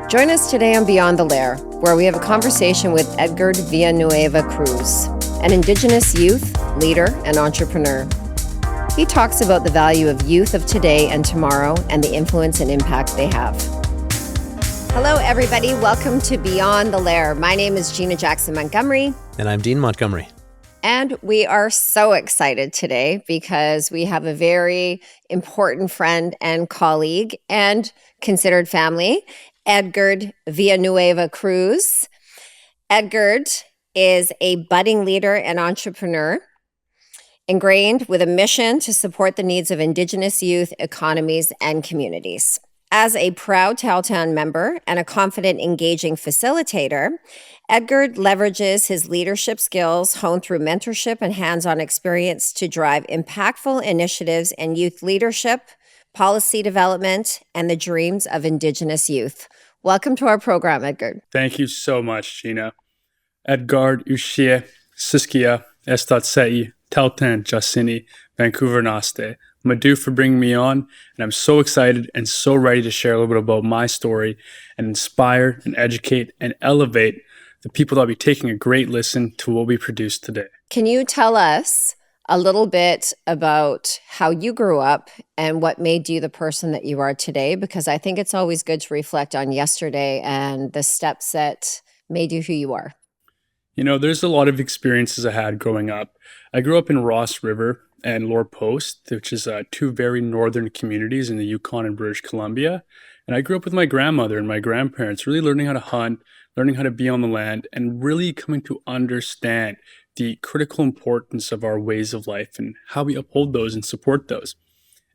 Join us today on Beyond the Lair, where we have a conversation with Edgard Villanueva Cruz, an Indigenous youth, leader, and entrepreneur. He talks about the value of youth of today and tomorrow and the influence and impact they have. Hello, everybody. Welcome to Beyond the Lair. My name is Gina Jackson Montgomery. And I'm Dean Montgomery. And we are so excited today because we have a very important friend and colleague and considered family, Edgard Villanueva Cruz. Edgard is a budding leader and entrepreneur, engrained with a mission to support the needs of Indigenous youth, economies, and communities. As a proud Tahltan member and a confident, engaging facilitator, Edgard leverages his leadership skills honed through mentorship and hands-on experience to drive impactful initiatives in youth leadership, policy development, and the dreams of Indigenous youth. Welcome to our program, Edgard. Thank you so much, Gina. Edgard Ushie Siskia Estatsei Tahltan Jasini Vancouver Naste. Madhu for bringing me on, and I'm so excited and so ready to share a little bit about my story and inspire and educate and elevate the people that'll be taking a great listen to what we produce today. Can you tell us a little bit about how you grew up and what made you the person that you are today? Because I think it's always good to reflect on yesterday and the steps that made you who you are. You know, there's a lot of experiences I had growing up. I grew up in Ross River and Lair Post, which is two very northern communities in the Yukon and British Columbia. And I grew up with my grandmother and my grandparents, really learning how to hunt, learning how to be on the land, and really coming to understand the critical importance of our ways of life and how we uphold those and support those.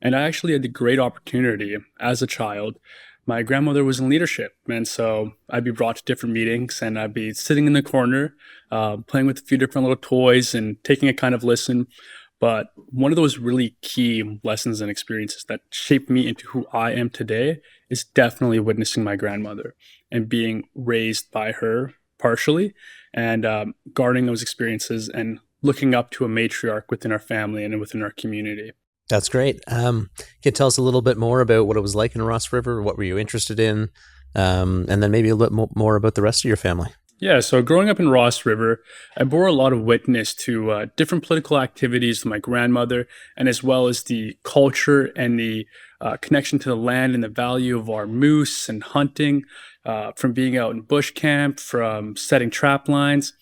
And I actually had the great opportunity as a child. My grandmother was in leadership, and so I'd be brought to different meetings, and I'd be sitting in the corner, playing with a few different little toys and taking a kind of listen. But one of those really key lessons and experiences that shaped me into who I am today is definitely witnessing my grandmother and being raised by her partially, and guarding those experiences and looking up to a matriarch within our family and within our community. That's great. Can you tell us a little bit more about what it was like in Ross River? What were you interested in? And then maybe a little bit more about the rest of your family. Yeah, so growing up in Ross River, I bore a lot of witness to different political activities with my grandmother, and as well as the culture and the connection to the land and the value of our moose and hunting, from being out in bush camp, from setting trap lines.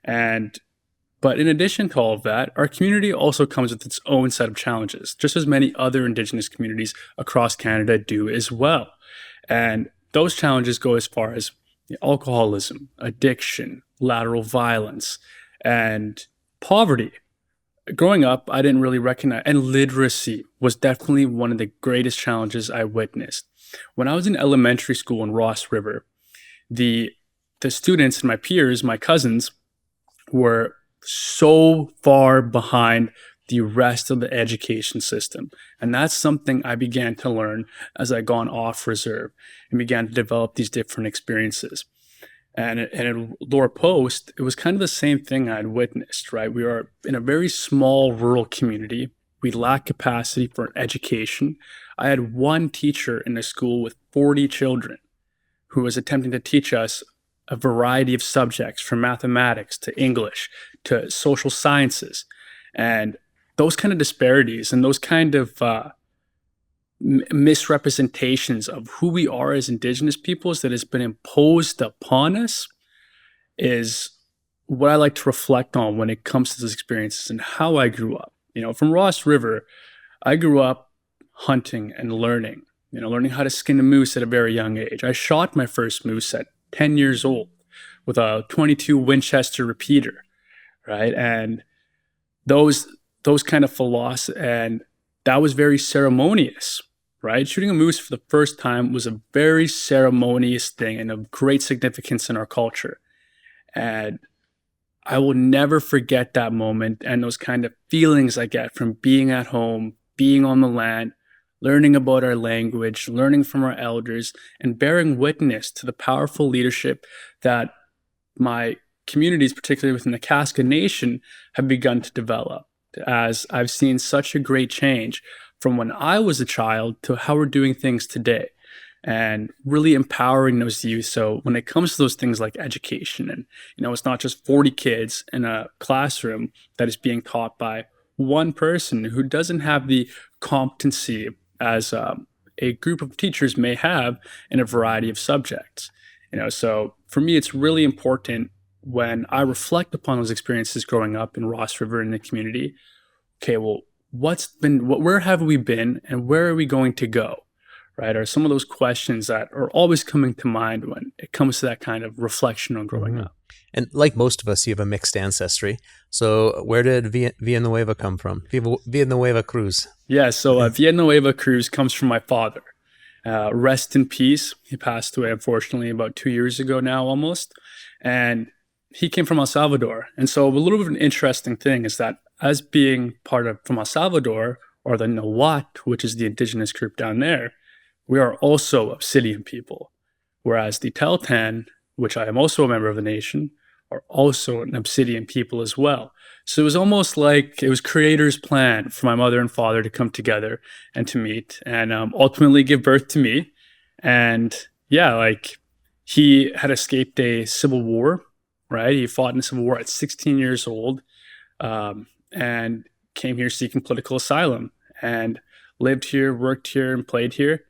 But in addition to all of that, our community also comes with its own set of challenges, just as many other Indigenous communities across Canada do as well. And those challenges go as far as alcoholism, addiction, lateral violence, and poverty. Growing up, I didn't really recognize, and literacy was definitely one of the greatest challenges I witnessed. When I was in elementary school in Ross River, the students and my peers, my cousins, were so far behind the rest of the education system. And that's something I began to learn as I gone off reserve and began to develop these different experiences. And in Lair Post, it was kind of the same thing I'd witnessed, right? We are in a very small rural community. We lack capacity for education. I had one teacher in a school with 40 children who was attempting to teach us a variety of subjects, from mathematics to English to social sciences. And those kind of disparities and those kind of misrepresentations of who we are as Indigenous peoples that has been imposed upon us is what I like to reflect on when it comes to those experiences and how I grew up. You know, from Ross River, I grew up hunting and learning how to skin a moose at a very young age. I shot my first moose at 10 years old with a .22 Winchester repeater, right? And those kind of philosophy, and that was very ceremonious, right? Shooting a moose for the first time was a very ceremonious thing and of great significance in our culture. And I will never forget that moment and those kind of feelings I get from being at home, being on the land, learning about our language, learning from our elders, and bearing witness to the powerful leadership that my communities, particularly within the Tahltan Nation, have begun to develop, as I've seen such a great change from when I was a child to how we're doing things today. and really empowering those youth. So when it comes to those things like education, and it's not just 40 kids in a classroom that is being taught by one person who doesn't have the competency as a group of teachers may have in a variety of subjects. So for me, it's really important when I reflect upon those experiences growing up in Ross River in the community. Okay, well, where have we been and where are we going to go? Right? Are some of those questions that are always coming to mind when it comes to that kind of reflection on growing up. And like most of us, you have a mixed ancestry. So where did Villanueva come from? Villanueva Cruz. Yeah, so Villanueva Cruz comes from my father. Rest in peace. He passed away, unfortunately, about 2 years ago now almost. And he came from El Salvador. And so a little bit of an interesting thing is that as being from El Salvador, or the Nahuatl, which is the indigenous group down there, we are also Obsidian people. Whereas the Tahltan, which I am also a member of the nation, are also an Obsidian people as well. So it was almost like it was creator's plan for my mother and father to come together and to meet and ultimately give birth to me. And yeah, like he had escaped a civil war, right? He fought in a civil war at 16 years old and came here seeking political asylum and lived here, worked here, and played here.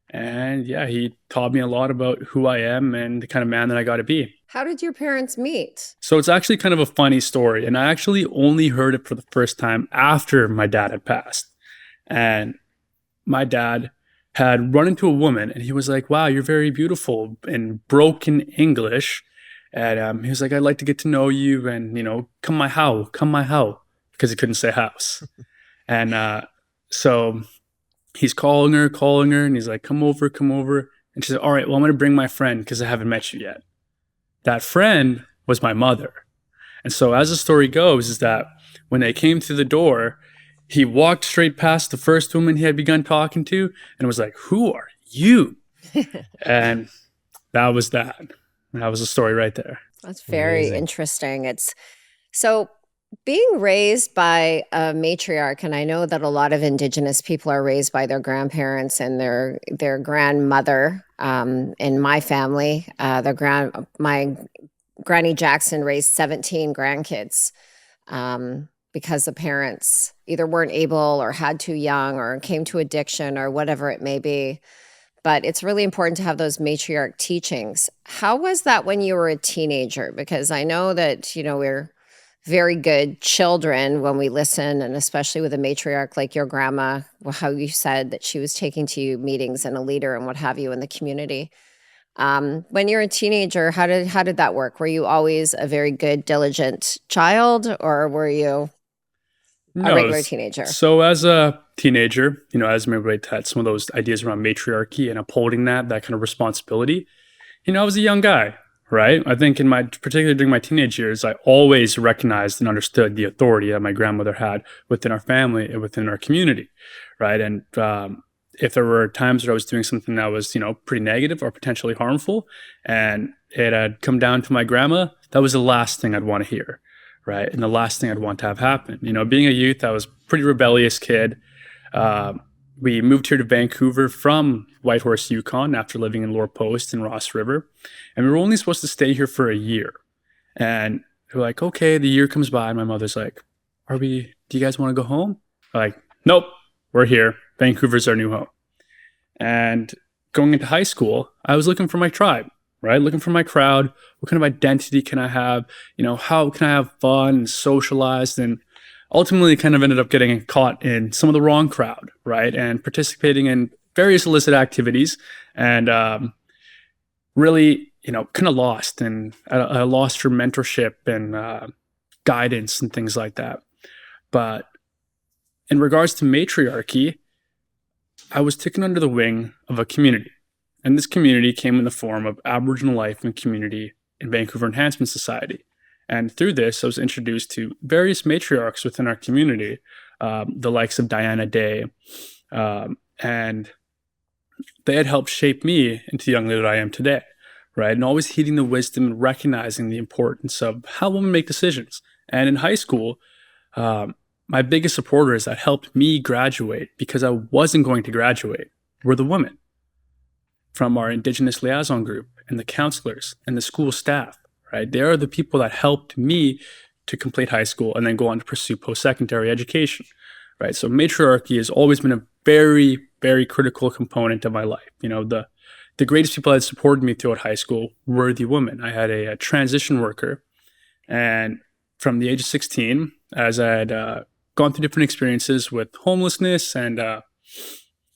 And yeah, he taught me a lot about who I am and the kind of man that I got to be. How did your parents meet? So it's actually kind of a funny story. And I actually only heard it for the first time after my dad had passed. And my dad had run into a woman and he was like, wow, you're very beautiful, in broken English. And he was like, I'd like to get to know you and, come my how, because he couldn't say house. And so he's calling her, and he's like, come over. And she said, all right, well, I'm going to bring my friend because I haven't met you yet. That friend was my mother. And so as the story goes is that when they came through the door, he walked straight past the first woman he had begun talking to and was like, who are you? And that was that. That was the story right there. That's very interesting. So being raised by a matriarch, and I know that a lot of Indigenous people are raised by their grandparents and their grandmother. In my family, my Granny Jackson raised 17 grandkids because the parents either weren't able or had too young or came to addiction or whatever it may be. But it's really important to have those matriarch teachings. How was that when you were a teenager? Because I know that, we're very good children when we listen, and especially with a matriarch like your grandma, how you said that she was taking to you meetings and a leader and what have you in the community. When you're a teenager, how did that work? Were you always a very good, diligent child, or were you a regular teenager? So as a teenager, as everybody had some of those ideas around matriarchy and upholding that kind of responsibility, I was a young guy. Right. I think particularly during my teenage years, I always recognized and understood the authority that my grandmother had within our family and within our community. Right. And if there were times that I was doing something that was, pretty negative or potentially harmful, and it had come down to my grandma, that was the last thing I'd want to hear. Right. And the last thing I'd want to have happen. Being a youth, I was a pretty rebellious kid. We moved here to Vancouver from Whitehorse, Yukon, after living in Lower Post and Ross River. And we were only supposed to stay here for a year. And we're like, okay, the year comes by. And my mother's like, do you guys want to go home? We're like, nope, we're here. Vancouver's our new home. And going into high school, I was looking for my tribe, right? Looking for my crowd. What kind of identity can I have? How can I have fun and socialize? And ultimately kind of ended up getting caught in some of the wrong crowd, right? And participating in various illicit activities and really, kind of lost. And I lost for mentorship and guidance and things like that. But in regards to matriarchy, I was taken under the wing of a community. And this community came in the form of Aboriginal life and community in Vancouver Enhancement Society. And through this, I was introduced to various matriarchs within our community, the likes of Diana Day. And they had helped shape me into the young leader that I am today, right? And always heeding the wisdom and recognizing the importance of how women make decisions. And in high school, my biggest supporters that helped me graduate, because I wasn't going to graduate, were the women. from our Indigenous liaison group and the counselors and the school staff, right? They are the people that helped me to complete high school and then go on to pursue post-secondary education, right? So matriarchy has always been a very, very critical component of my life. The greatest people that supported me throughout high school were the women. I had a transition worker, and from the age of 16, as I had gone through different experiences with homelessness and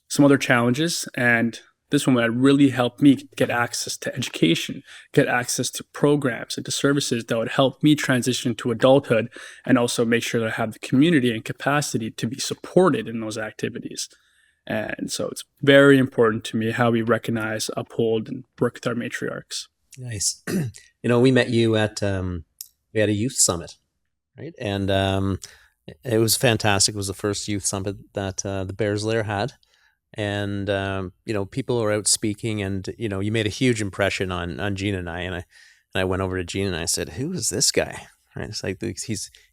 some other challenges, and this woman had really helped me get access to education, get access to programs and to services that would help me transition to adulthood and also make sure that I have the community and capacity to be supported in those activities. And so it's very important to me how we recognize, uphold, and work with our matriarchs. Nice. We met you at we had a youth summit, right? And it was fantastic. It was the first youth summit that the Bears Lair had. And people are out speaking, and you made a huge impression on Gina and I. And I went over to Gina and I said, "Who is this guy?" Right? It's like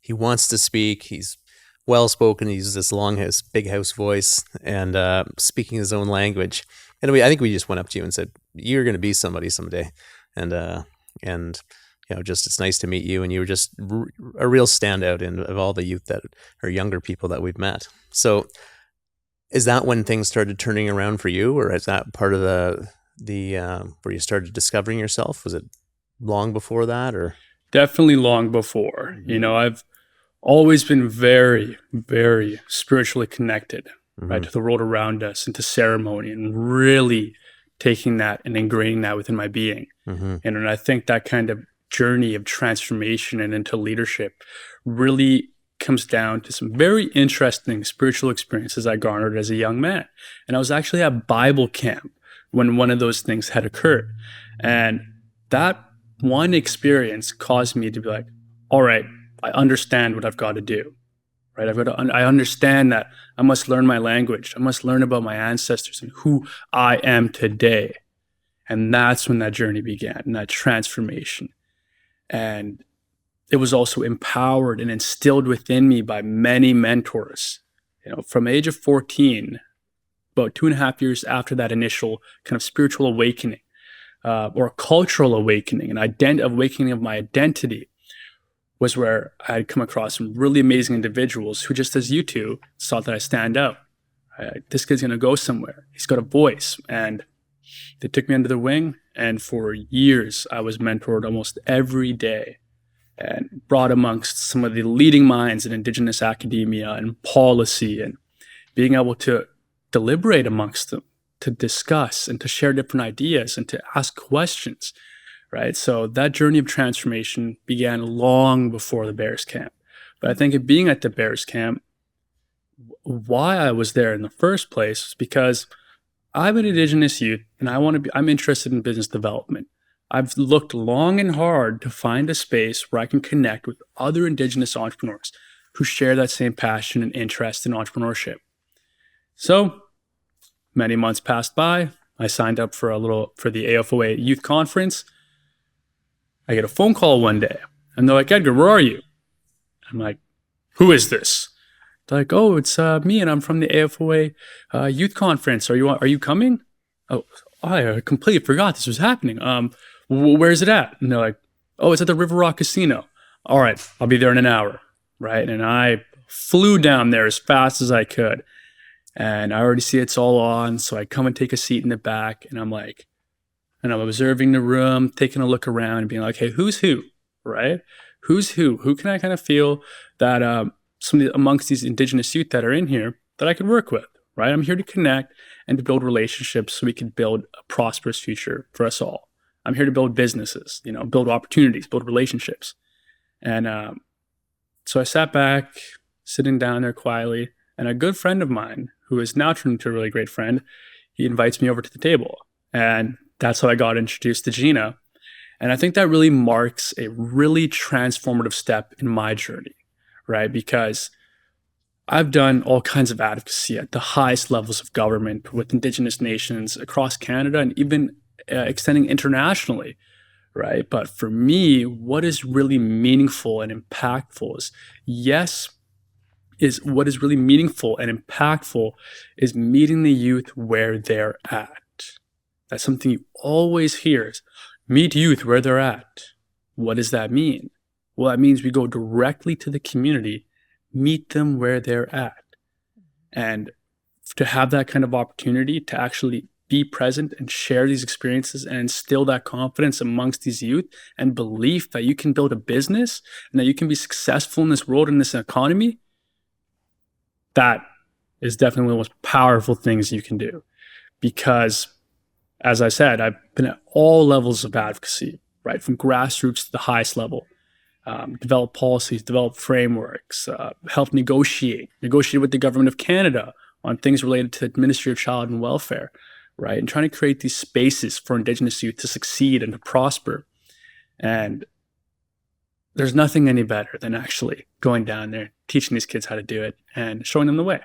he wants to speak. He's well spoken. He uses this long house, big house voice, and speaking his own language. And I think we just went up to you and said, "You're going to be somebody someday." And just it's nice to meet you. And you were just a real standout of all the youth that are younger people that we've met. So. Is that when things started turning around for you, or is that part of the where you started discovering yourself? Was it long before that, or? Definitely long before. I've always been very, very spiritually connected, right, to the world around us and to ceremony, and really taking that and ingraining that within my being. And I think that kind of journey of transformation and into leadership really comes down to some very interesting spiritual experiences I garnered as a young man. And I was actually at Bible camp when one of those things had occurred. And that one experience caused me to be like, all right, I understand what I've got to do, right? I understand that I must learn my language. I must learn about my ancestors and who I am today. And that's when that journey began, and that transformation. And it was also empowered and instilled within me by many mentors. From the age of 14, about 2.5 years after that initial kind of spiritual awakening, or cultural awakening, an awakening of my identity, was where I had come across some really amazing individuals who, just as you two, saw that I stand out. This kid's going to go somewhere. He's got a voice. And they took me under their wing. And for years, I was mentored almost every day, and brought amongst some of the leading minds in Indigenous academia and policy, and being able to deliberate amongst them, to discuss and to share different ideas and to ask questions, right? So that journey of transformation began long before the Bears camp. But I think being at the Bears camp, why I was there in the first place was because I'm an Indigenous youth and I'm interested in business development. I've looked long and hard to find a space where I can connect with other Indigenous entrepreneurs who share that same passion and interest in entrepreneurship. So many months passed by. I signed up for the AFOA youth conference. I get a phone call one day, and they're like, "Edgar, where are you?" I'm like, "Who is this?" They're like, "Oh, it's me, and I'm from the AFOA youth conference. Are you coming?" Oh, I completely forgot this was happening. Where's it at? And they're like, "Oh, it's at the River Rock Casino." All right, I'll be there in an hour, right? And I flew down there as fast as I could. And I already see it's all on, so I come and take a seat in the back, and I'm observing the room, taking a look around, and being like, "Hey, who's who, right? Who's who? Who can I kind of feel that amongst these Indigenous youth that are in here that I could work with, right? I'm here to connect and to build relationships so we can build a prosperous future for us all. I'm here to build businesses, build opportunities, build relationships." And so I sat back, sitting down there quietly, and a good friend of mine, who is now turned into a really great friend, he invites me over to the table. And that's how I got introduced to Gina. And I think that really marks a really transformative step in my journey, right? Because I've done all kinds of advocacy at the highest levels of government with Indigenous nations across Canada and even extending internationally, right? But for me, what is really meaningful and impactful is meeting the youth where they're at, That's something you always hear is meet youth where they're at. What does that mean? Well, that means we go directly to the community, meet them where they're at. And to have that kind of opportunity to actually be present and share these experiences and instill that confidence amongst these youth and belief that you can build a business and that you can be successful in this world, in this economy, that is definitely one of the most powerful things you can do. Because, as I said, I've been at all levels of advocacy, right? From grassroots to the highest level. Develop policies, develop frameworks, help negotiate with the government of Canada on things related to the Ministry of Child and Welfare, right? And trying to create these spaces for Indigenous youth to succeed and to prosper. And there's nothing any better than actually going down there, teaching these kids how to do it and showing them the way.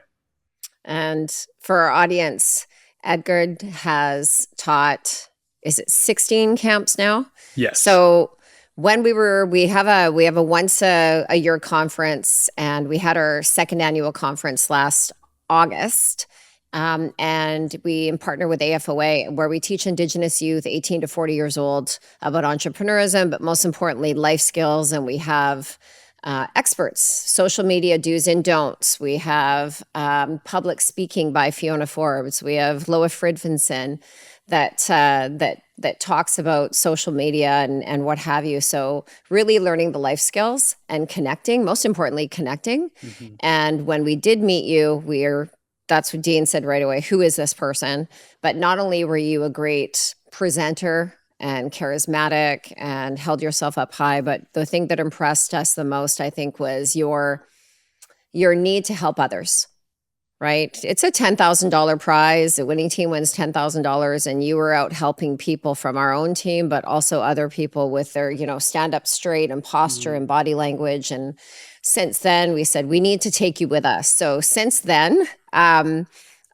And for our audience, Edgard has taught, is it 16 camps now? Yes. So when we have a once a year conference, and we had our second annual conference last August. And we partner with AFOA, where we teach Indigenous youth 18 to 40 years old about entrepreneurism, but most importantly, life skills. And we have experts, social media do's and don'ts. We have public speaking by Fiona Forbes. We have Loa Fridfinson that talks about social media and what have you. So really learning the life skills and connecting, most importantly, connecting. Mm-hmm. And when we did meet you, that's what Dean said right away. Who is this person? But not only were you a great presenter and charismatic and held yourself up high, but the thing that impressed us the most, I think, was your need to help others, right? It's a $10,000 prize. The winning team wins $10,000, and you were out helping people from our own team, but also other people with their, stand up straight and posture and body language. And since then, we said, we need to take you with us. So since then,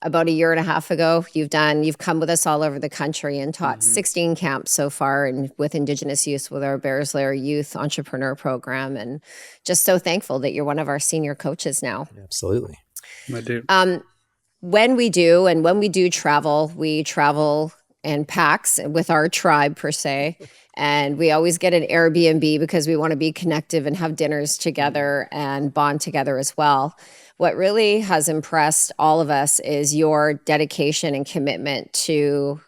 about a year and a half ago, you've come with us all over the country and taught 16 camps so far, and with Indigenous youth with our Lair Youth Entrepreneur Program. And just so thankful that you're one of our senior coaches now. Absolutely. I do. When we do travel, we travel in packs with our tribe per se. And we always get an Airbnb because we want to be connective and have dinners together and bond together as well. What really has impressed all of us is your dedication and commitment to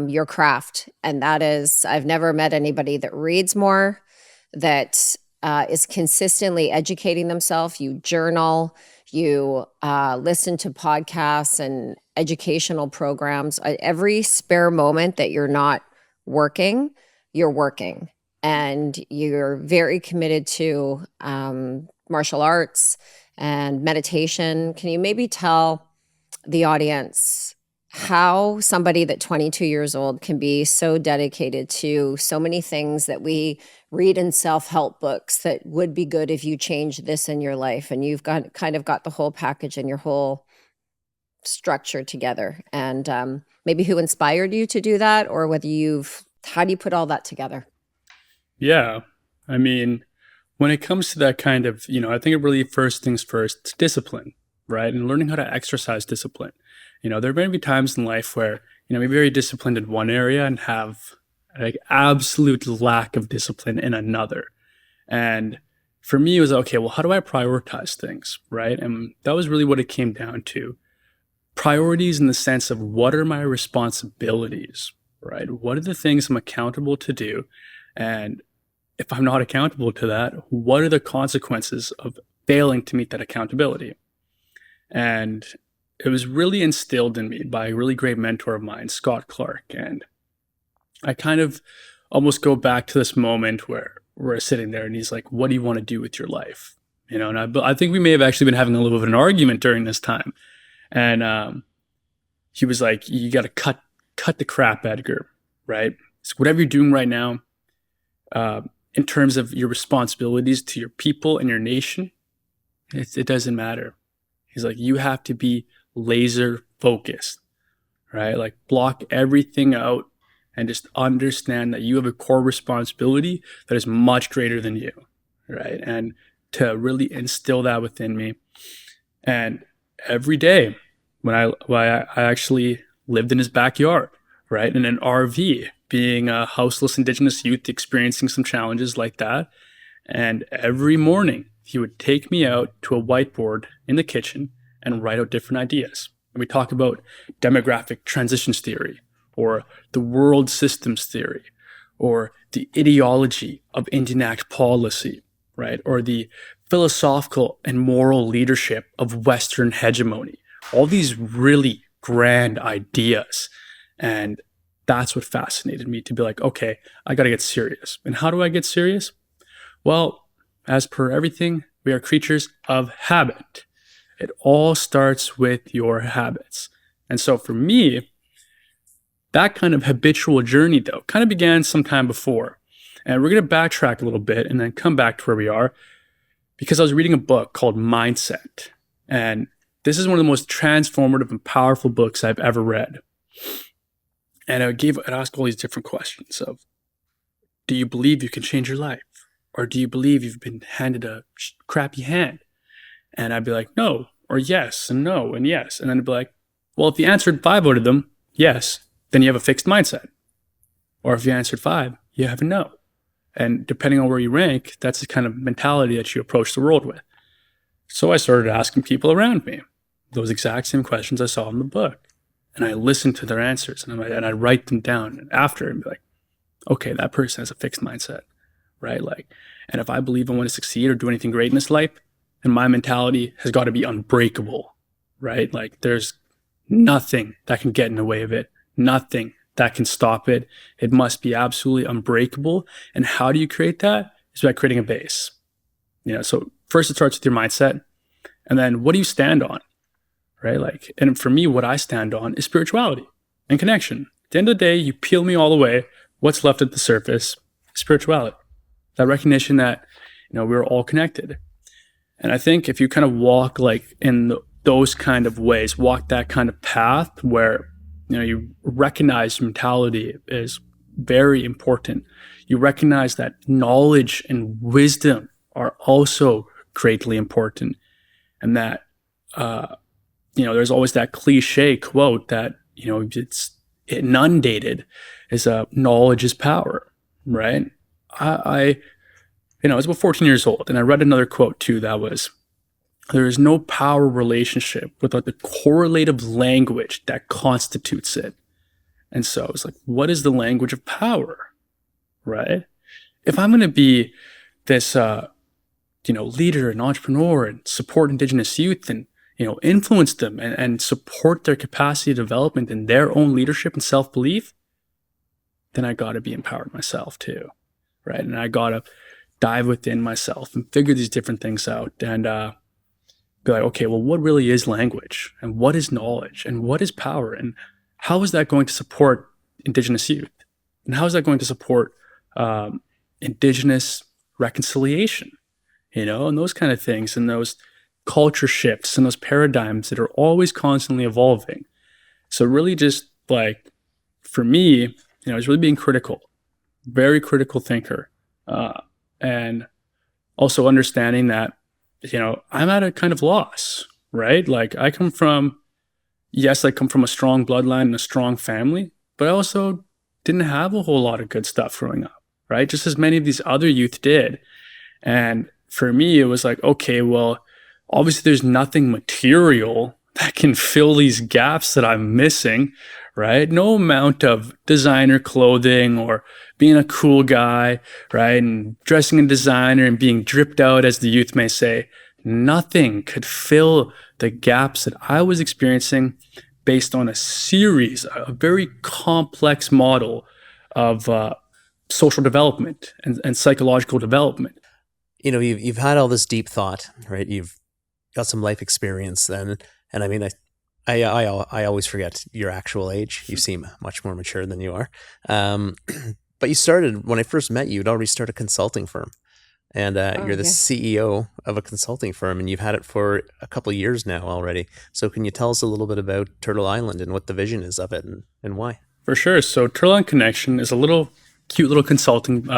your craft. And that is, I've never met anybody that reads more, that is consistently educating themselves. You journal, you listen to podcasts and educational programs. Every spare moment that you're not working, you're working. And you're very committed to martial arts and meditation. Can you maybe tell the audience how somebody that 22 years old can be so dedicated to so many things that we read in self-help books that would be good if you change this in your life, and you've got the whole package and your whole structure together? And maybe who inspired you to do that, or how do you put all that together? Yeah. I mean, when it comes to that kind of, I think it really, first things first, it's discipline, right? And learning how to exercise discipline. There may be times in life where, we're very disciplined in one area and have like absolute lack of discipline in another. And for me, it was, okay, well, how do I prioritize things, right? And that was really what it came down to. Priorities in the sense of, what are my responsibilities, right? What are the things I'm accountable to do? And if I'm not accountable to that, what are the consequences of failing to meet that accountability? And it was really instilled in me by a really great mentor of mine, Scott Clark. And I kind of almost go back to this moment where we're sitting there and he's like, what do you want to do with your life? And I think we may have actually been having a little bit of an argument during this time. And he was like, you got to cut the crap, Edgar, right? So whatever you're doing right now, in terms of your responsibilities to your people and your nation, it doesn't matter. He's like, you have to be laser focused, right? Like, block everything out and just understand that you have a core responsibility that is much greater than you, right? And to really instill that within me. And every day when I actually lived in his backyard, right? In an RV, being a houseless Indigenous youth experiencing some challenges like that. And every morning, he would take me out to a whiteboard in the kitchen and write out different ideas. And we talk about demographic transitions theory, or the world systems theory, or the ideology of Indian Act policy, right? Or the philosophical and moral leadership of Western hegemony. All these really grand ideas. And that's what fascinated me, to be like, okay, I got to get serious. And how do I get serious? Well, as per everything, we are creatures of habit. It all starts with your habits. And so for me, that kind of habitual journey, though, kind of began some time before. And we're going to backtrack a little bit and then come back to where we are, because I was reading a book called Mindset. And this is one of the most transformative and powerful books I've ever read. And I'd ask all these different questions of, do you believe you can change your life? Or do you believe you've been handed a crappy hand? And I'd be like, no, or yes, and no, and yes. And then I'd be like, well, if you answered 5 out of them, yes, then you have a fixed mindset. Or if you answered 5, you have a no. And depending on where you rank, that's the kind of mentality that you approach the world with. So I started asking people around me those exact same questions I saw in the book. And I listened to their answers, and I write them down after and be like, okay, that person has a fixed mindset, right? Like, and if I believe I want to succeed or do anything great in this life, then my mentality has got to be unbreakable, right? Like, there's nothing that can get in the way of it, nothing that can stop it. It must be absolutely unbreakable. And how do you create that? Is by creating a base. So first it starts with your mindset, and then what do you stand on, right? Like, and for me, what I stand on is spirituality and connection. At the end of the day, you peel me all the way, what's left at the surface? Spirituality. That recognition that, we're all connected. And I think if you kind of walk like in those kind of ways, walk that kind of path where, you recognize mentality is very important. You recognize that knowledge and wisdom are also greatly important. And that, there's always that cliche quote that, it's inundated is knowledge is power, right? I was about 14 years old, and I read another quote too that was, there is no power relationship without the correlative language that constitutes it. And so I was like, what is the language of power, right? If I'm going to be this, leader and entrepreneur and support Indigenous youth and, influence them and support their capacity development and their own leadership and self-belief, then I got to be empowered myself too, right? And I got to dive within myself and figure these different things out and be like, okay, well, what really is language, and what is knowledge, and what is power, and how is that going to support Indigenous youth, and how is that going to support Indigenous reconciliation, and those kind of things, and those culture shifts and those paradigms that are always constantly evolving. So really just like, for me, it's really being critical, very critical thinker, and also understanding that, I'm at a kind of loss, right? Like I come from a strong bloodline and a strong family, but I also didn't have a whole lot of good stuff growing up, right? Just as many of these other youth did. And for me, it was like, okay, well, obviously there's nothing material that can fill these gaps that I'm missing, right? No amount of designer clothing or being a cool guy, right? And dressing in designer and being dripped out, as the youth may say, nothing could fill the gaps that I was experiencing based on a very complex model of social development and psychological development. You've had all this deep thought, right? You've got some life experience then. And I mean, I always forget your actual age. You seem much more mature than you are. But you started, when I first met you, you'd already started a consulting firm. And you're the CEO of a consulting firm, and you've had it for a couple of years now already. So can you tell us a little bit about Turtle Island and what the vision is of it and why? For sure. So Turtle Island Connection is a cute little consulting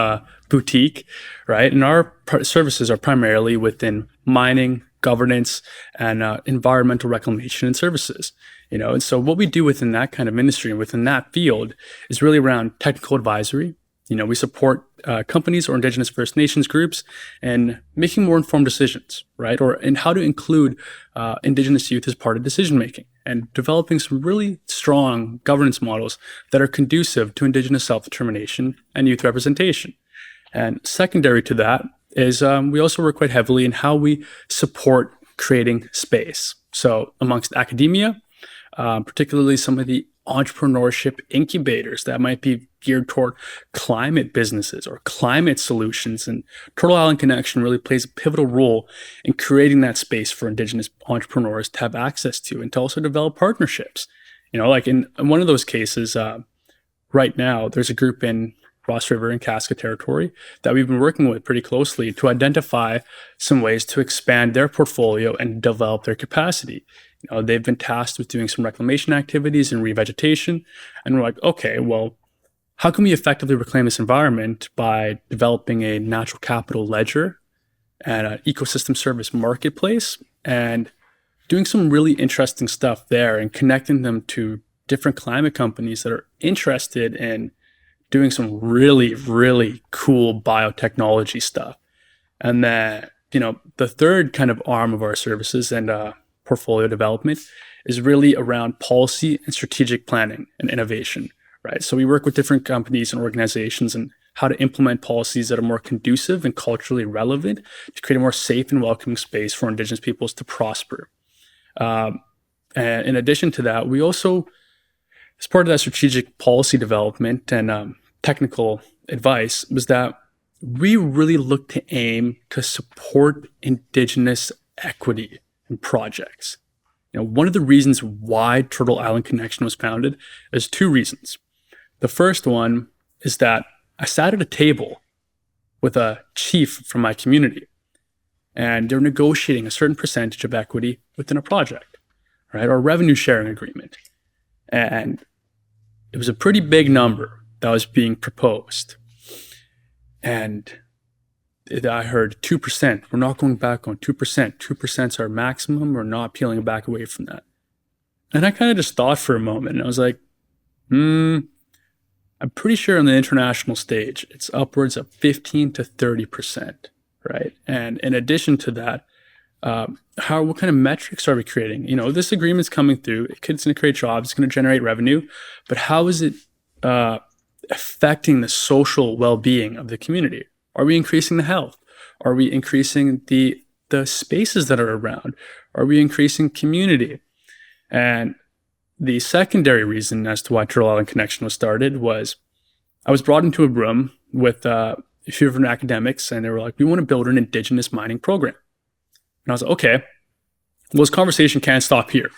boutique, right? And our services are primarily within mining, governance and environmental reclamation and services. And so what we do within that kind of industry and within that field is really around technical advisory. We support companies or Indigenous First Nations groups in making more informed decisions, right? Or in how to include Indigenous youth as part of decision making, and developing some really strong governance models that are conducive to Indigenous self-determination and youth representation. And secondary to that is we also work quite heavily in how we support creating space. So amongst academia, particularly some of the entrepreneurship incubators that might be geared toward climate businesses or climate solutions. And Turtle Island Connection really plays a pivotal role in creating that space for Indigenous entrepreneurs to have access to and to also develop partnerships. Like in one of those cases, right now, there's a group in Ross River and Casca territory that we've been working with pretty closely to identify some ways to expand their portfolio and develop their capacity. They've been tasked with doing some reclamation activities and revegetation. And we're like, okay, well, how can we effectively reclaim this environment by developing a natural capital ledger and an ecosystem service marketplace and doing some really interesting stuff there and connecting them to different climate companies that are interested in doing some really, really cool biotechnology stuff. And then, the third kind of arm of our services and portfolio development is really around policy and strategic planning and innovation, right? So we work with different companies and organizations and how to implement policies that are more conducive and culturally relevant to create a more safe and welcoming space for Indigenous peoples to prosper. And in addition to that, we also, as part of that strategic policy development and technical advice, was that we really look to aim to support Indigenous equity in projects. One of the reasons why Turtle Island Connection was founded is two reasons. The first one is that I sat at a table with a chief from my community, and they're negotiating a certain percentage of equity within a project, right? Or a revenue sharing agreement. And it was a pretty big number that was being proposed. And I heard 2%. We're not going back on 2%. 2% is our maximum. We're not peeling back away from that. And I kind of just thought for a moment, and I was like, I'm pretty sure on the international stage, it's upwards of 15 to 30%, right? And in addition to that, what kind of metrics are we creating? This agreement's coming through. It's going to create jobs. It's going to generate revenue. But how is it affecting the social well-being of the community? Are we increasing the health? Are we increasing the spaces that are around? Are we increasing community? And the secondary reason as to why Turtle Island Connection was started was I was brought into a room with a few different academics, and they were like, we want to build an Indigenous mining program. And I was like, okay, well, this conversation can't stop here.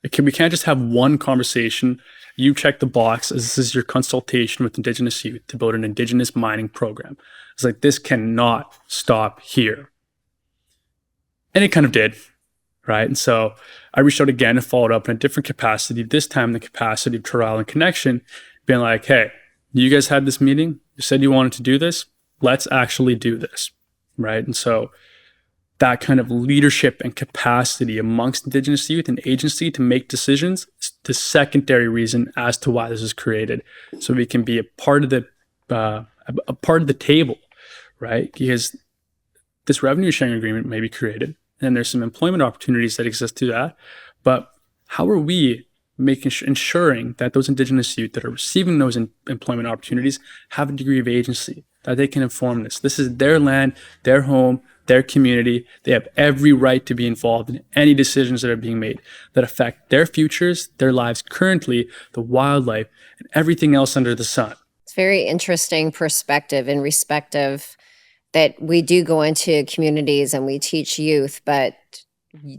We can't just have one conversation. You check the box as this is your consultation with Indigenous youth to build an Indigenous mining program. It's like, this cannot stop here. And it kind of did, right? And so I reached out again and followed up in a different capacity, this time the capacity of Turtle Island Connection, being like, hey, you guys had this meeting. You said you wanted to do this. Let's actually do this, right? And so that kind of leadership and capacity amongst Indigenous youth and agency to make decisions is the secondary reason as to why this is created, so we can be a part of the table, right? Because this revenue sharing agreement may be created, and there's some employment opportunities that exist to that, but how are we ensuring that those Indigenous youth that are receiving those employment opportunities have a degree of agency, that they can inform this? This is their land, their home, their community. They have every right to be involved in any decisions that are being made that affect their futures, their lives currently, the wildlife, and everything else under the sun. It's very interesting perspective in respect of that we do go into communities and we teach youth, but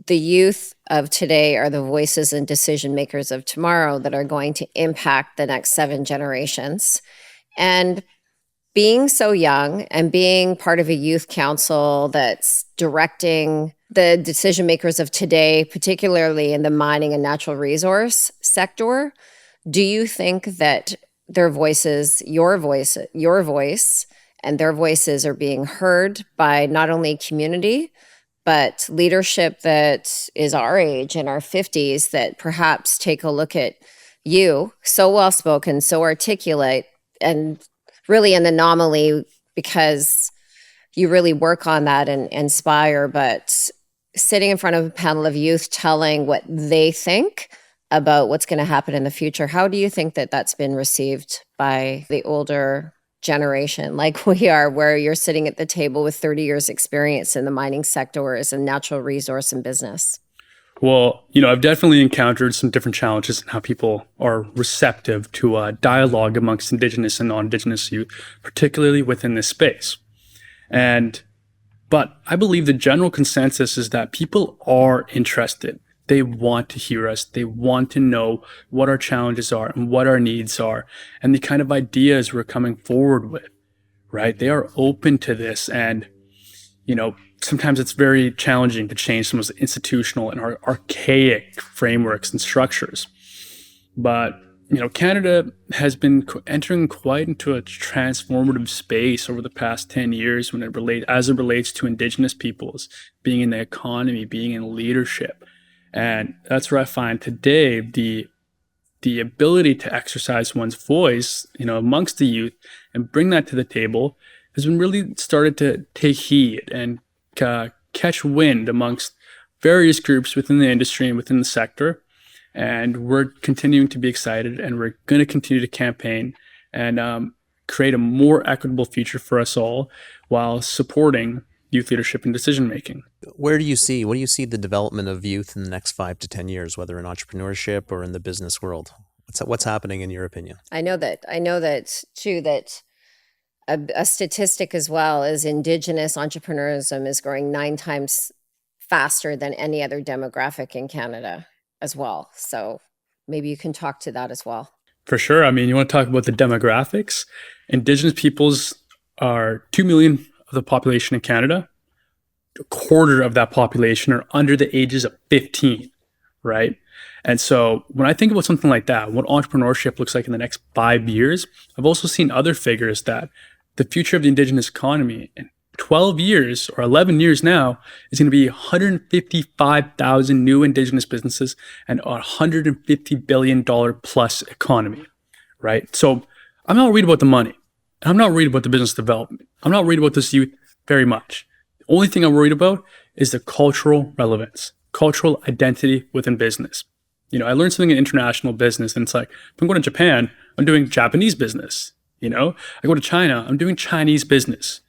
the youth of today are the voices and decision makers of tomorrow that are going to impact the next 7 generations. And being so young and being part of a youth council that's directing the decision makers of today, particularly in the mining and natural resource sector, do you think that their voices, your voice, and their voices are being heard by not only community, but leadership that is our age, in our 50s, that perhaps take a look at you, so well spoken, so articulate, and really an anomaly because you really work on that and inspire, but sitting in front of a panel of youth telling what they think about what's going to happen in the future. How do you think that that's been received by the older generation like we are, where you're sitting at the table with 30 years experience in the mining sector or as a natural resource and business? Well, I've definitely encountered some different challenges in how people are receptive to dialogue amongst Indigenous and non-Indigenous youth, particularly within this space. But I believe the general consensus is that people are interested. They want to hear us. They want to know what our challenges are and what our needs are and the kind of ideas we're coming forward with, right? They are open to this. And, sometimes it's very challenging to change some of the institutional and archaic frameworks and structures. But, Canada has been entering quite into a transformative space over the past 10 years as it relates to Indigenous peoples being in the economy, being in leadership. And that's where I find today the ability to exercise one's voice, amongst the youth and bring that to the table has been really started to take heed and catch wind amongst various groups within the industry and within the sector. And we're continuing to be excited, and we're going to continue to campaign and create a more equitable future for us all while supporting youth leadership and decision making. What do you see the development of youth in the next 5 to 10 years, whether in entrepreneurship or in the business world? What's happening in your opinion? I know that too, that a statistic as well is Indigenous entrepreneurism is growing 9 times faster than any other demographic in Canada as well. So maybe you can talk to that as well. For sure. You want to talk about the demographics? Indigenous peoples are 2 million of the population in Canada. A quarter of that population are under the ages of 15, right? And so when I think about something like that, what entrepreneurship looks like in the next 5 years, I've also seen other figures that the future of the Indigenous economy in 12 years or 11 years now is going to be 155,000 new Indigenous businesses and a $150 billion plus economy, right? So I'm not worried about the money. I'm not worried about the business development. I'm not worried about this youth very much. The only thing I'm worried about is the cultural relevance, cultural identity within business. I learned something in international business, and it's like, if I'm going to Japan, I'm doing Japanese business. I go to China, I'm doing Chinese business.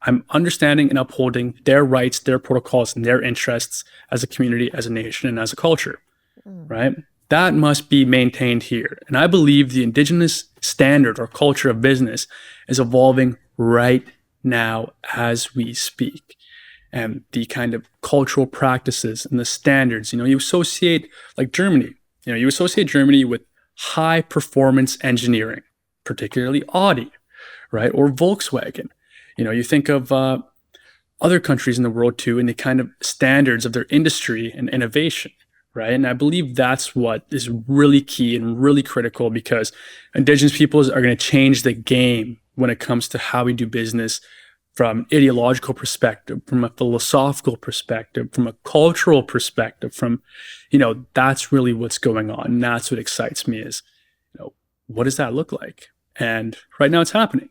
I'm understanding and upholding their rights, their protocols, and their interests as a community, as a nation, and as a culture, right? That must be maintained here. And I believe the Indigenous standard or culture of business is evolving right now as we speak. And the kind of cultural practices and the standards, you associate like Germany, you associate Germany with high performance engineering, particularly Audi, right? Or Volkswagen. You think of other countries in the world too, and the kind of standards of their industry and innovation, right? And I believe that's what is really key and really critical, because Indigenous peoples are going to change the game when it comes to how we do business from an ideological perspective, from a philosophical perspective, from a cultural perspective, that's really what's going on. And that's what excites me is, what does that look like? And right now it's happening,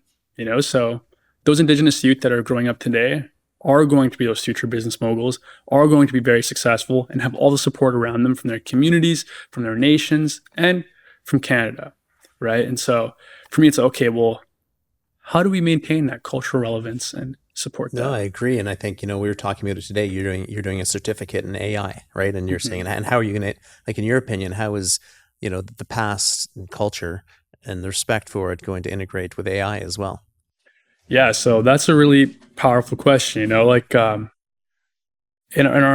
so those Indigenous youth that are growing up today are going to be those future business moguls, are going to be very successful and have all the support around them from their communities, from their nations, and from Canada, right? And so for me, it's okay, well, how do we maintain that cultural relevance and support that? No, I agree. And I think, we were talking about it today. You're doing a certificate in AI, right? And you're saying, and how are you going to, like, in your opinion, how is, the past and culture and the respect for it going to integrate with AI as well? Yeah, so that's a really powerful question. In our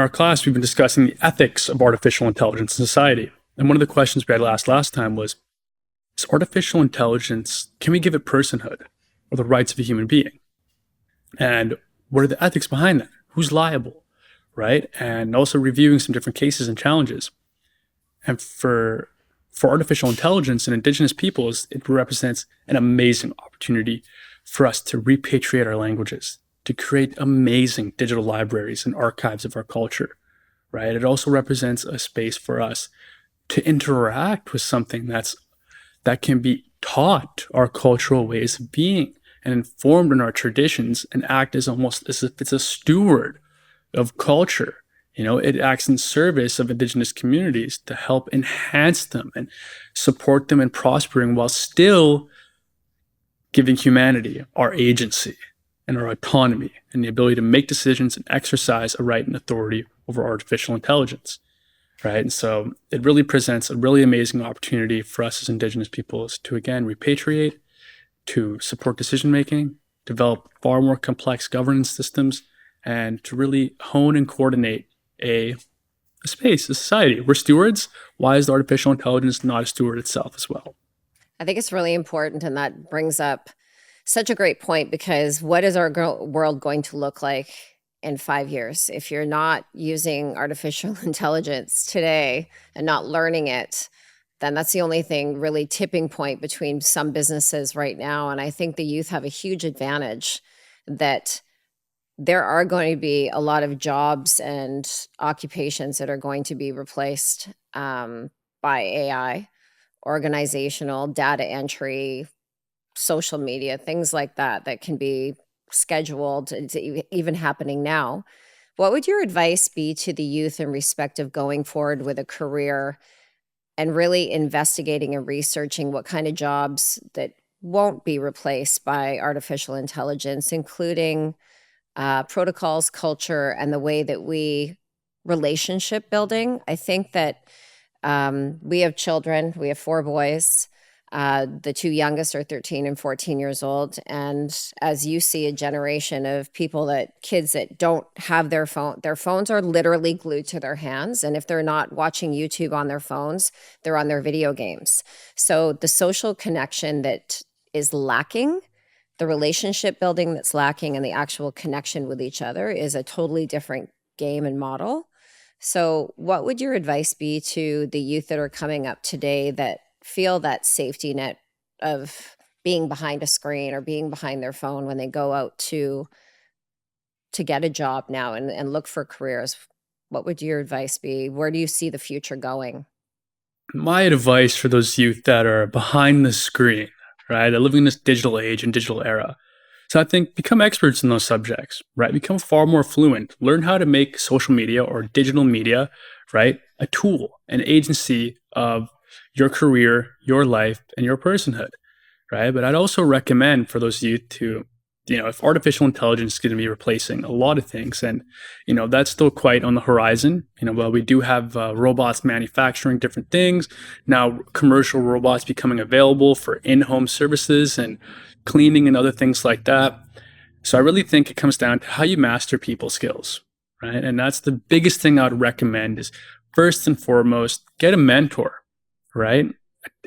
class, we've been discussing the ethics of artificial intelligence in society. And one of the questions we had last time was, is artificial intelligence, can we give it personhood or the rights of a human being? And what are the ethics behind that? Who's liable, right? And also reviewing some different cases and challenges. And for artificial intelligence and Indigenous peoples, it represents an amazing opportunity for us to repatriate our languages, to create amazing digital libraries and archives of our culture, right? It also represents a space for us to interact with something that can be taught our cultural ways of being and informed in our traditions and act as almost as if it's a steward of culture. It acts in service of Indigenous communities to help enhance them and support them in prospering while still giving humanity our agency and our autonomy and the ability to make decisions and exercise a right and authority over artificial intelligence, right? And so it really presents a really amazing opportunity for us as Indigenous peoples to, again, repatriate, to support decision-making, develop far more complex governance systems, and to really hone and coordinate a space, a society. We're stewards. Why is the artificial intelligence not a steward itself as well? I think it's really important, and that brings up such a great point, because what is our world going to look like in 5 years? If you're not using artificial intelligence today and not learning it, then that's the only thing really tipping point between some businesses right now. And I think the youth have a huge advantage that there are going to be a lot of jobs and occupations that are going to be replaced by AI, organizational, data entry, social media, things like that, that can be scheduled. It's even happening now. What would your advice be to the youth in respect of going forward with a career and really investigating and researching what kind of jobs that won't be replaced by artificial intelligence, including protocols, culture, and the way that we relationship building? I think that we have children. We have 4 boys. The 2 youngest are 13 and 14 years old. And as you see a generation of kids that don't have their phones are literally glued to their hands. And if they're not watching YouTube on their phones, they're on their video games. So the social connection that is lacking, the relationship building that's lacking, and the actual connection with each other is a totally different game and model. So what would your advice be to the youth that are coming up today that feel that safety net of being behind a screen or being behind their phone when they go out to get a job now and look for careers? What would your advice be? Where do you see the future going? My advice for those youth that are behind the screen, right? They're living in this digital age and digital era. So I think become experts in those subjects, right? Become far more fluent. Learn how to make social media or digital media, right, a tool, an agency of your career, your life, and your personhood, right? But I'd also recommend for those youth to, if artificial intelligence is going to be replacing a lot of things, and, that's still quite on the horizon, while we do have robots manufacturing different things, now commercial robots becoming available for in-home services and cleaning and other things like that. So I really think it comes down to how you master people skills, right? And that's the biggest thing I would recommend is, first and foremost, get a mentor, right?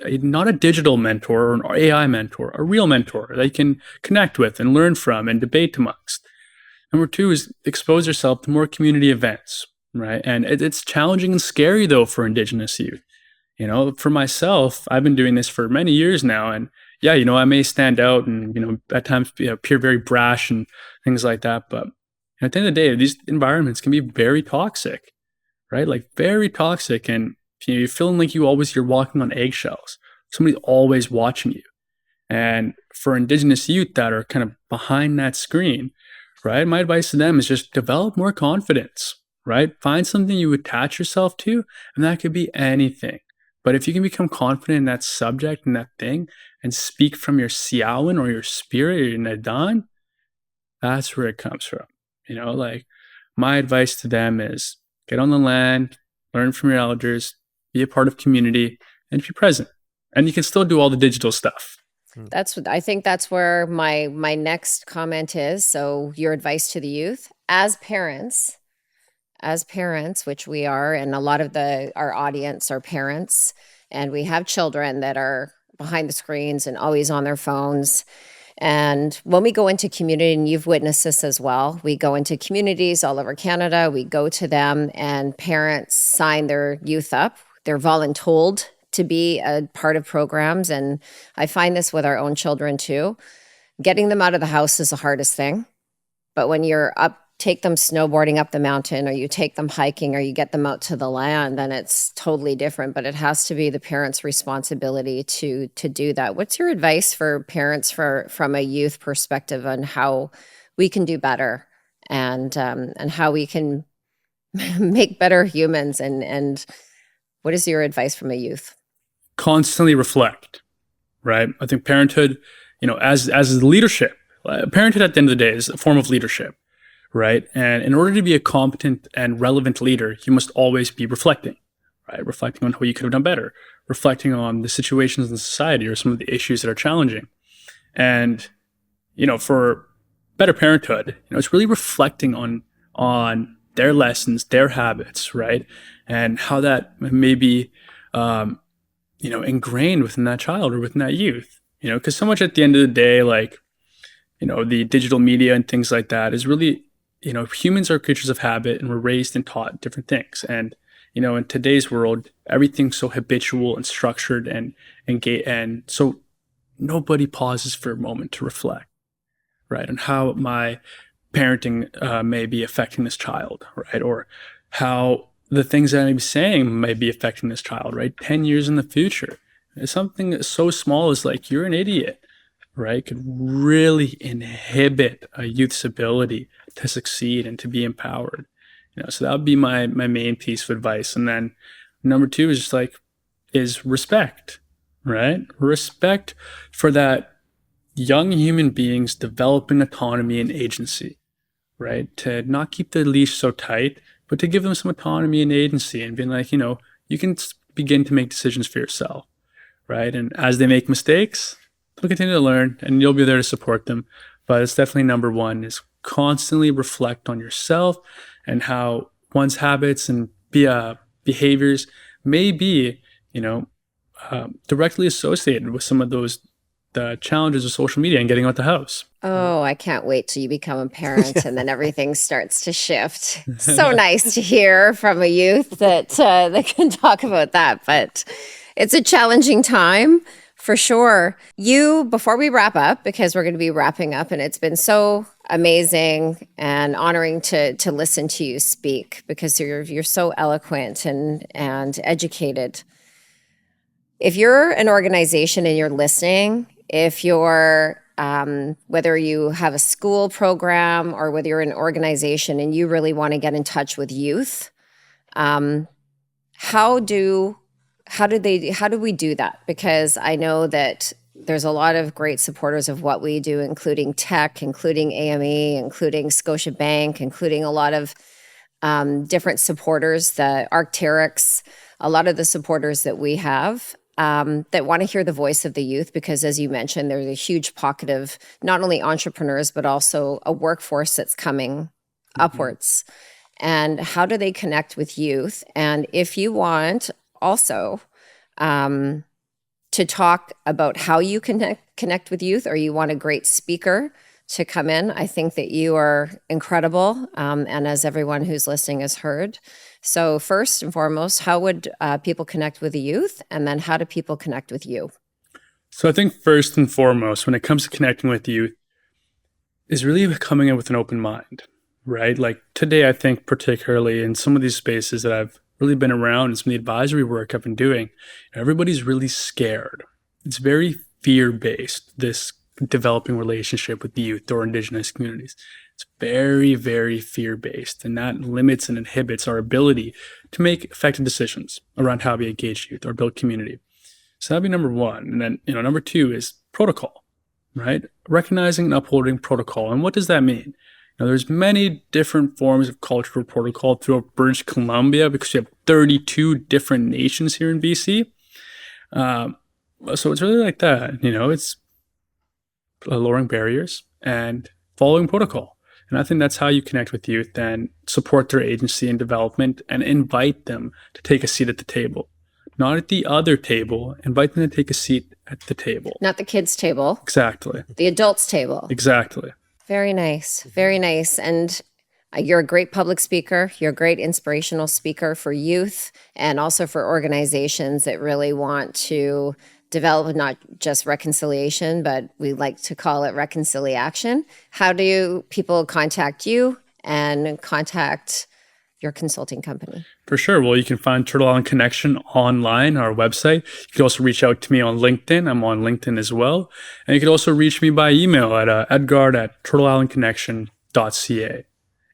Not a digital mentor or an AI mentor, a real mentor that you can connect with and learn from and debate amongst. Number 2 is expose yourself to more community events, right? And it's challenging and scary, though, for Indigenous youth. For myself, I've been doing this for many years now, and yeah, I may stand out and, at times appear very brash and things like that. But at the end of the day, these environments can be very toxic, right? Like very toxic. And you're feeling like you're walking on eggshells. Somebody's always watching you. And for Indigenous youth that are kind of behind that screen, right? My advice to them is just develop more confidence, right? Find something you attach yourself to, and that could be anything. But if you can become confident in that subject and that thing and speak from your Siawan or your spirit or your Nadan, that's where it comes from. My advice to them is get on the land, learn from your elders, be a part of community, and be present. And you can still do all the digital stuff. I think that's where my next comment is. So your advice to the youth as parents, which we are, and a lot of our audience are parents, and we have children that are behind the screens and always on their phones. And when we go into community, and you've witnessed this as well, we go into communities all over Canada, we go to them, and parents sign their youth up. They're voluntold to be a part of programs. And I find this with our own children too. Getting them out of the house is the hardest thing. But when you're take them snowboarding up the mountain, or you take them hiking, or you get them out to the land, then it's totally different. But it has to be the parents' responsibility to do that. What's your advice for parents from a youth perspective on how we can do better, and how we can make better humans? And what is your advice from a youth? Constantly reflect, right? I think parenthood, as leadership, parenthood at the end of the day is a form of leadership, right? And in order to be a competent and relevant leader, you must always be reflecting, right? Reflecting on how you could have done better, reflecting on the situations in society or some of the issues that are challenging. And, for better parenthood, it's really reflecting on their lessons, their habits, right? And how that may be, ingrained within that child or within that youth, because so much at the end of the day, the digital media and things like that is really, humans are creatures of habit, and we're raised and taught different things. And, in today's world, everything's so habitual and structured and so nobody pauses for a moment to reflect, right? On how my parenting may be affecting this child, right? Or how the things that I'm saying may be affecting this child, right? 10 years in the future. It's something so small as you're an idiot, right? Could really inhibit a youth's ability to succeed and to be empowered. So that would be my main piece of advice. And then number two is is respect, right? Respect for that young human beings developing autonomy and agency, right? To not keep the leash so tight, but to give them some autonomy and agency, and being you can begin to make decisions for yourself, right? And as they make mistakes, they'll continue to learn, and you'll be there to support them. But it's definitely number one, is constantly reflect on yourself and how one's habits and behaviors may be, directly associated with some of the challenges of social media and getting out the house. Oh, I can't wait till you become a parent and then everything starts to shift. So nice to hear from a youth that can talk about that. But it's a challenging time for sure. Before we wrap up, because we're going to be wrapping up, and it's been so amazing and honoring to listen to you speak, because you're so eloquent and educated. If you're an organization and you're listening, if you're whether you have a school program or whether you're an organization and you really want to get in touch with youth, how do we do that? Because I know that there's a lot of great supporters of what we do, including tech, including AME, including Scotiabank, including a lot of different supporters, the Arc'teryx, a lot of the supporters that we have that want to hear the voice of the youth, because as you mentioned, there's a huge pocket of not only entrepreneurs, but also a workforce that's coming upwards. And how do they connect with youth? And if you want also to talk about how you connect with youth, or you want a great speaker to come in, I think that you are incredible. And as everyone who's listening has heard. So first and foremost, how would people connect with the youth? And then how do people connect with you? So I think first and foremost, when it comes to connecting with youth, is really coming in with an open mind, right? Today, I think particularly in some of these spaces that I've really been around, and some of the advisory work I've been doing, everybody's really scared. It's very fear-based, this developing relationship with the youth or Indigenous communities. It's very, very fear-based, and that limits and inhibits our ability to make effective decisions around how we engage youth or build community. So that'd be number one. And then, number two is protocol, right? Recognizing and upholding protocol. And what does that mean? There's many different forms of cultural protocol throughout British Columbia, because you have 32 different nations here in BC. So it's really like that. It's lowering barriers and following protocol. And I think that's how you connect with youth and support their agency and development, and invite them to take a seat at the table. Not at the other table, invite them to take a seat at the table. Not the kids' table. Exactly. The adults' table. Exactly. Very nice. Very nice. And you're a great public speaker. You're a great inspirational speaker for youth, and also for organizations that really want to develop not just reconciliation, but we like to call it reconciliation. How do people contact you and contact your consulting company? For sure. Well, you can find Turtle Island Connection online, our website. You can also reach out to me on LinkedIn. I'm on LinkedIn as well. And you can also reach me by email at edgard@turtleislandconnection.ca.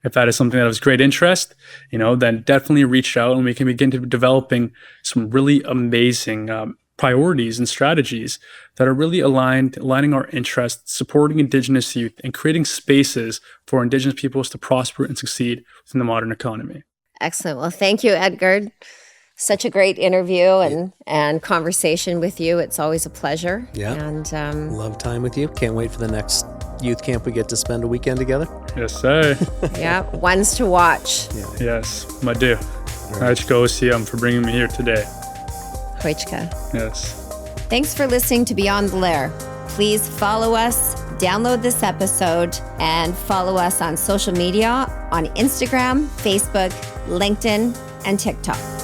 If that is something that is great interest, then definitely reach out and we can begin to developing some really amazing priorities and strategies that are really aligning our interests, supporting Indigenous youth, and creating spaces for Indigenous peoples to prosper and succeed within the modern economy. Excellent. Well, thank you, Edgard. Such a great interview and conversation with you. It's always a pleasure. Yeah. And love time with you. Can't wait for the next youth camp we get to spend a weekend together. Yes, sir. yeah, ones to watch. Yeah. Yes, Madu. Right. For bringing me here today. Hoichka. Yes. Thanks for listening to Beyond the Lair. Please follow us, download this episode, and follow us on social media on Instagram, Facebook, LinkedIn, and TikTok.